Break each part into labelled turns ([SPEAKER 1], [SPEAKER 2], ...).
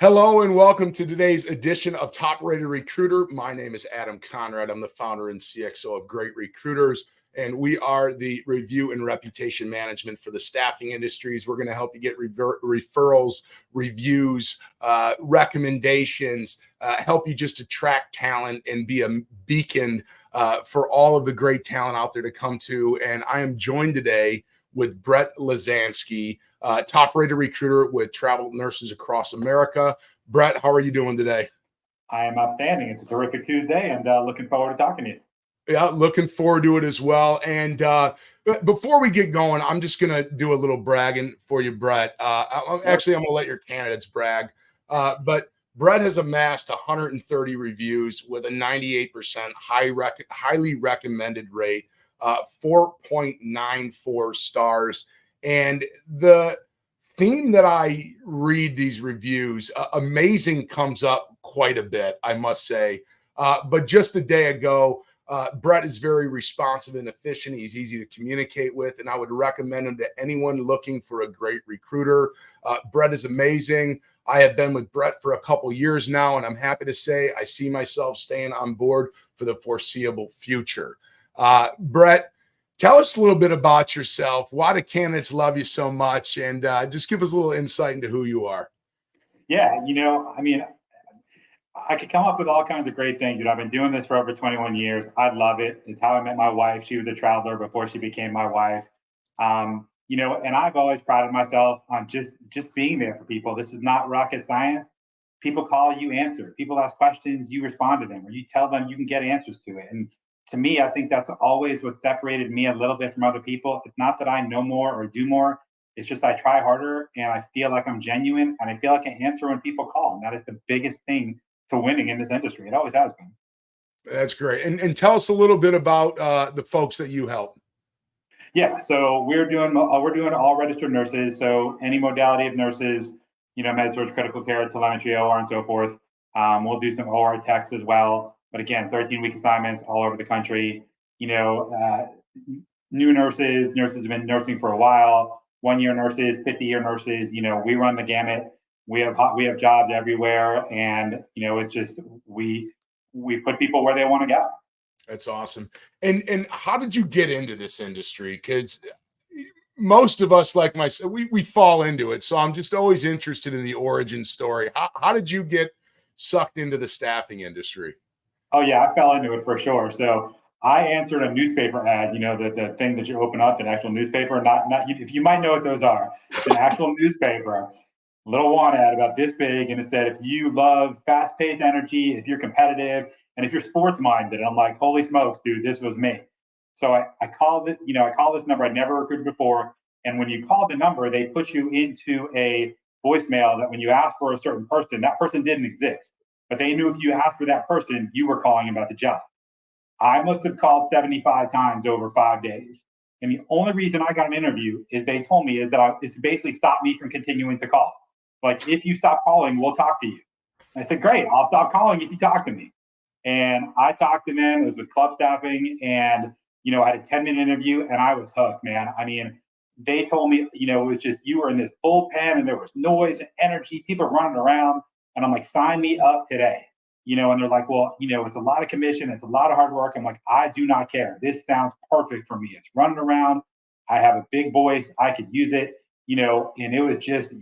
[SPEAKER 1] Hello and welcome to today's edition of Top Rated Recruiter. My name is Adam Conrad. I'm the founder and CXO of Great Recruiters, and we are the review and reputation management for the staffing industries. We're going to help you get referrals, reviews, recommendations, help you just attract talent and be a beacon for all of the great talent out there to come to. And I am joined today with Brett Lazansky, top-rated recruiter with travel nurses across America. Brett, how are you doing today?
[SPEAKER 2] I am outstanding. It's a terrific Tuesday, and looking forward to talking to you.
[SPEAKER 1] Yeah, looking forward to it as well. And before we get going, I'm just going to do a little bragging for you, Brett. I'm going to let your candidates brag. But Brett has amassed 130 reviews with a 98% highly recommended rate, 4.94 stars. And the theme that I read these reviews, amazing comes up quite a bit, I must say. But just a day ago, Brett is very responsive and efficient. He's easy to communicate with, and I would recommend him to anyone looking for a great recruiter. Brett is amazing. I have been with Brett for a couple years now, and I'm happy to say I see myself staying on board for the foreseeable future. Brett, tell us a little bit about yourself. Why do candidates love you so much? And just give us a little insight into who you are.
[SPEAKER 2] Yeah, I could come up with all kinds of great things. I've been doing this for over 21 years. I love it. It's how I met my wife. She was a traveler before she became my wife. And I've always prided myself on just being there for people. This is not rocket science. People call, you answer. People ask questions, you respond to them, or you tell them you can get answers to it. And to me, I think that's always what separated me a little bit from other people. It's not that I know more or do more. It's just I try harder and I feel like I'm genuine and I feel like I answer when people call. And that is the biggest thing to winning in this industry. It always has been.
[SPEAKER 1] That's great. And tell us a little bit about the folks that you help.
[SPEAKER 2] Yeah, so we're doing all registered nurses. So any modality of nurses, med surg, critical care, telemetry, OR, and so forth. We'll do some OR techs as well. But again, 13-week assignments all over the country. New nurses have been nursing for a while. 1-year nurses, 50-year nurses. We run the gamut. We have jobs everywhere, and it's just we put people where they want to go.
[SPEAKER 1] That's awesome. And how did you get into this industry? Because most of us, like myself, we fall into it. So I'm just always interested in the origin story. How did you get sucked into the staffing industry?
[SPEAKER 2] Oh yeah, I fell into it for sure. So I answered a newspaper ad. The thing that you open up, an actual newspaper. Not if you might know what those are. It's an actual newspaper. Little want ad about this big, and it said if you love fast-paced energy, if you're competitive, and if you're sports minded. I'm like, holy smokes, dude, this was me. So I called it. I called this number. I never recruited before. And when you called the number, they put you into a voicemail that when you asked for a certain person, that person didn't exist. But they knew if you asked for that person, you were calling about the job. I must have called 75 times over 5 days. And the only reason I got an interview is they told me is to basically stop me from continuing to call. Like, if you stop calling, we'll talk to you. I said, great, I'll stop calling if you talk to me. And I talked to them. It was with club staffing, and I had a 10-minute interview, and I was hooked, man. I mean, they told me, it was just you were in this bullpen, and there was noise and energy, people running around, and I'm like, sign me up today. And they're like, well, it's a lot of commission, it's a lot of hard work. I'm like, I do not care. This sounds perfect for me. It's running around. I have a big voice. I could use it. And it was just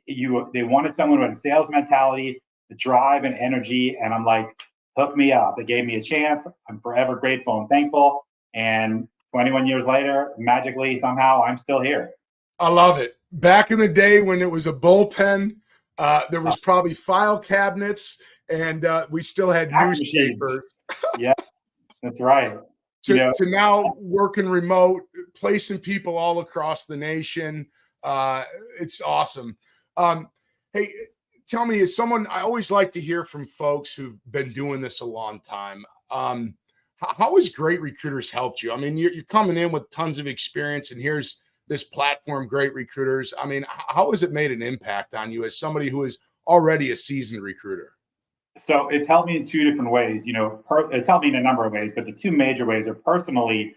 [SPEAKER 2] they wanted someone with a sales mentality, the drive and energy, and I'm like, hook me up. They gave me a chance. I'm forever grateful and thankful. And 21 years later, magically, somehow, I'm still here.
[SPEAKER 1] I love it. Back in the day when it was a bullpen, there was probably file cabinets, and we still had newspapers.
[SPEAKER 2] Yeah, that's right.
[SPEAKER 1] To now working remote, placing people all across the nation. It's awesome. Hey, tell me, as someone, I always like to hear from folks who've been doing this a long time. How has Great Recruiters helped you? I mean, you're coming in with tons of experience, and here's this platform, Great Recruiters. I mean, how has it made an impact on you as somebody who is already a seasoned recruiter?
[SPEAKER 2] So it's helped me in two different ways. It's helped me in a number of ways, but the two major ways are personally.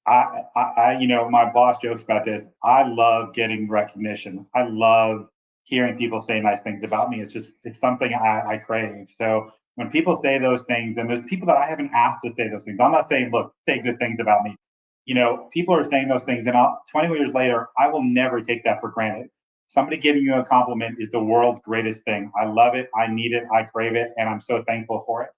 [SPEAKER 2] My boss jokes about this. I love getting recognition. I love hearing people say nice things about me. It's something I crave. So when people say those things, and there's people that I haven't asked to say those things, I'm not saying, look, say good things about me. People are saying those things, and 20 years later, I will never take that for granted. Somebody giving you a compliment is the world's greatest thing. I love it. I need it. I crave it. And I'm so thankful for it.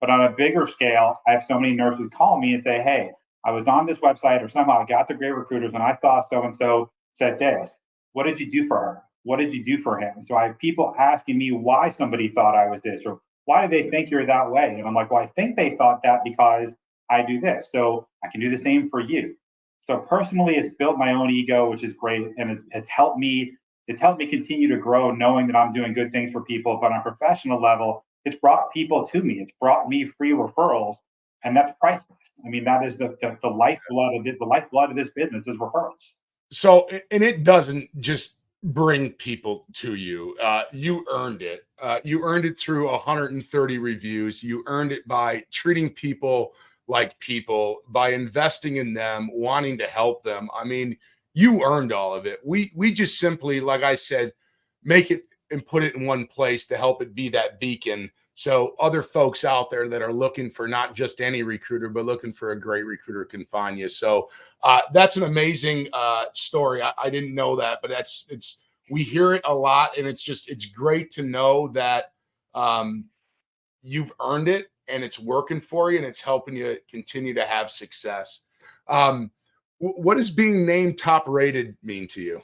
[SPEAKER 2] But on a bigger scale, I have so many nurses call me and say, hey, I was on this website or somehow I got the great recruiters and I saw so and so said this. What did you do for her? What did you do for him? So I have people asking me why somebody thought I was this, or why do they think you're that way? And I'm like, well, I think they thought that because I do this. So I can do the same for you. So personally, it's built my own ego, which is great. And it's helped me. It's helped me continue to grow, knowing that I'm doing good things for people. But on a professional level, it's brought people to me. It's brought me free referrals, and that's priceless. I mean, that is the lifeblood of the lifeblood of this business is referrals.
[SPEAKER 1] So, and it doesn't just bring people to you. You earned it. You earned it through 130 reviews. You earned it by treating people like people, by investing in them, wanting to help them. I mean, you earned all of it. We just simply, like I said, make it and put it in one place to help it be that beacon. So other folks out there that are looking for not just any recruiter, but looking for a great recruiter can find you. So that's an amazing story. I didn't know that, but we hear it a lot, and it's great to know that you've earned it and it's working for you and it's helping you continue to have success. What does being named top rated mean to you?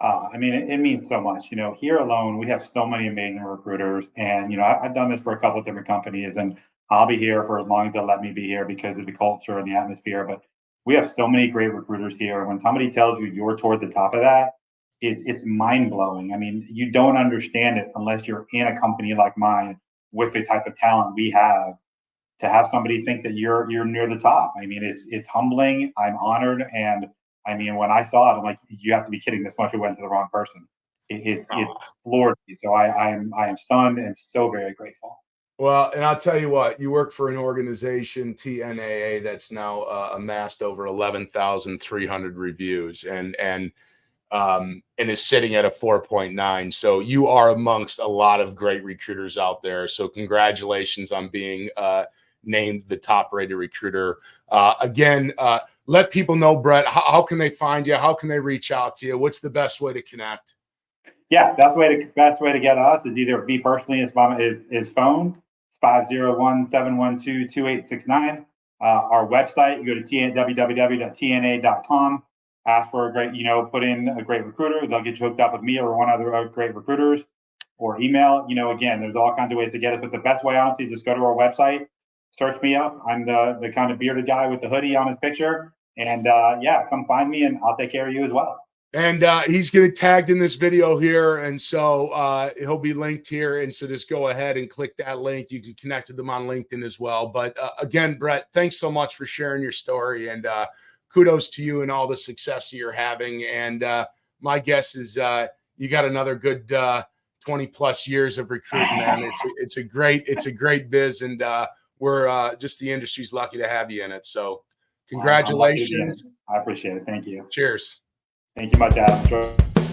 [SPEAKER 2] I mean, it means so much. Here alone, we have so many amazing recruiters, and I've done this for a couple of different companies, and I'll be here for as long as they'll let me be here because of the culture and the atmosphere. But we have so many great recruiters here. When somebody tells you you're toward the top of that, it's mind blowing. I mean, you don't understand it unless you're in a company like mine with the type of talent we have. To have somebody think that you're near the top, I mean, it's humbling. I'm honored, and I mean, when I saw it, I'm like, you have to be kidding. This much it went to the wrong person. It floored me. So I am stunned and so very grateful.
[SPEAKER 1] Well, and I'll tell you what, you work for an organization, TNAA, that's now amassed over 11,300 reviews and is sitting at a 4.9. So you are amongst a lot of great recruiters out there. So congratulations on being named the top rated recruiter. Again, let people know, Brett, how can they find you? How can they reach out to you? What's the best way to connect?
[SPEAKER 2] Yeah, best way to get us is either me personally is phone. It's 501-712-2869. Our website, you go to www.tna.com, ask for a great, put in a great recruiter. They'll get you hooked up with me or one other great recruiters, or email. Again, there's all kinds of ways to get us, but the best way, honestly, is just go to our website, search me up. I'm the kind of bearded guy with the hoodie on his picture. And yeah, come find me and I'll take care of you as well.
[SPEAKER 1] And he's getting tagged in this video here. And so he'll be linked here. And so just go ahead and click that link. You can connect with them on LinkedIn as well. But again, Brett, thanks so much for sharing your story. And kudos to you and all the success you're having. And my guess is you got another good 20 plus years of recruiting, man. It's a great biz. And we're just the industry's lucky to have you in it. So congratulations.
[SPEAKER 2] I appreciate it. Thank you.
[SPEAKER 1] Cheers.
[SPEAKER 2] Thank you much, Adam.